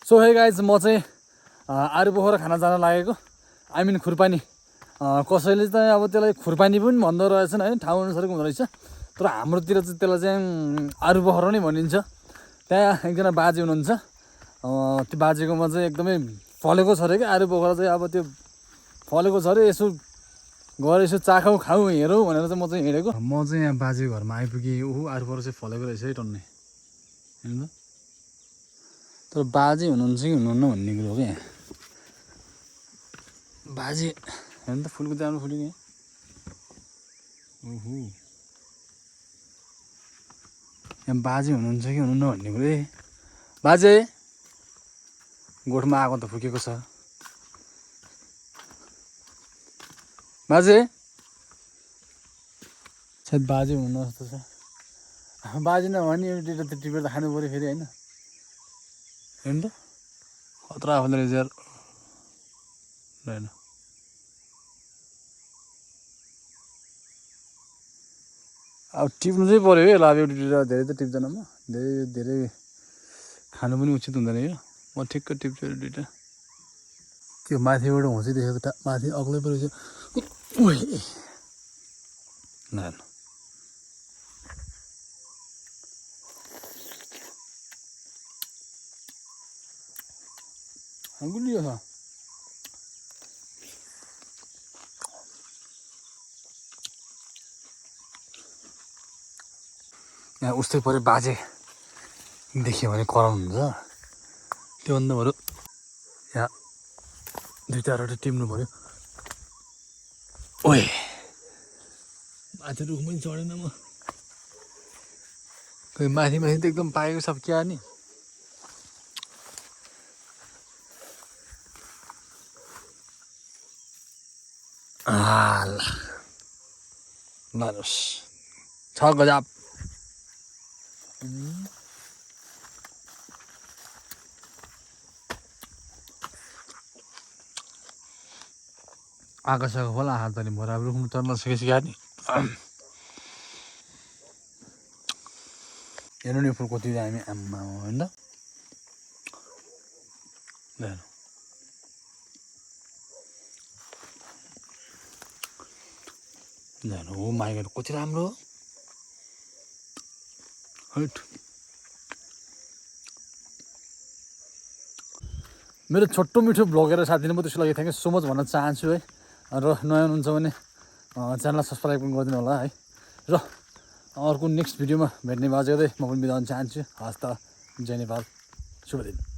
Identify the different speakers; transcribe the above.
Speaker 1: so hey guys म चाहिँ आरु पोखरा खाना जान लागेको आई मिन खुर्पानी कसैले चाहिँ अब त्यसलाई खुर्पानी पनि भन्दो रहेछन् है ठाउँ अनुसारको हुँदो रहेछ तर हाम्रोतिर चाहिँ त्यसलाई चाहिँ आरु पोखरा नै भनिन्छ त्यहाँ एकजना बाजे हुनुहुन्छ त्यो बाजेकोमा चाहिँ एकदमै फलेको छ अरे क्या आरु पोखरा चाहिँ अब त्यो फलेको छ अरे यसो गएर यसो चाखौँ खाउँ हेरौँ भनेर चाहिँ म चाहिँ हिँडेको म चाहिँ यहाँ बाजे घरमा आइपुगेँ ऊ आरु पोखरा चाहिँ फलेको रहेछ है टन्ने हेर्नु तर बाजे हुनुहुन्छ कि हुनुहुन्न भन्ने कुरो हो क्या बाजे हेर्नु त फुलको जानु फुल्यो क्या ओहो यहाँ बाजे हुनुहुन्छ कि हुनुहुन्न भन्ने कुरो है बाजे गोठमा आगो त फुकेको छ बाजे सायद बाजे हुनुहुन्न जस्तो छ बाजे नभने एउटा त टिपेर त खानु पऱ्यो फेरि होइन हेर्नु त खतरा आफूले रहेछ यार होइन अब टिप्नु चाहिँ पऱ्यो है अब एउटा धेरै त टिप्दैन म धेरै धेरै खानु पनि उचित हुँदैन यो म ठिक्क टिप्छु दुइटा त्यो माथिबाट हुँची देखेको त माथि अग्लै पो रहेछ ल गुलियो छ यहाँ उस्तै पऱ्यो बाजे देख्यो भने कराउनुहुन्छ त्योभन्दा बरु यहाँ दुई चारवटा टिप्नु पऱ्यो ओए माथि रुखमा पनि चढेन म खोइ माथि माथि त एकदम पाएको सब क्या नि लानुहोस् छ गजब आकाशको फल आहार त नि भरा रुखमा चढ्न सिकेको नि हेर्नु नि फुल कति दामी आम्मा होइन हो माइगड कति राम्रो हट मेरो छोटो मिठो ब्लगेर साथीले म त्यसको लागि थ्याङ्क यू सो मच भन्न चाहन्छु है र नयाँ हुनुहुन्छ भने च्यानललाई सब्सक्राइब पनि गरिदिनु होला है र अर्को नेक्स्ट भिडियोमा भेट्ने बाजे गर्दै म पनि बिदा हुन चाहन्छु हस् त जय नेपाल शुभ दिन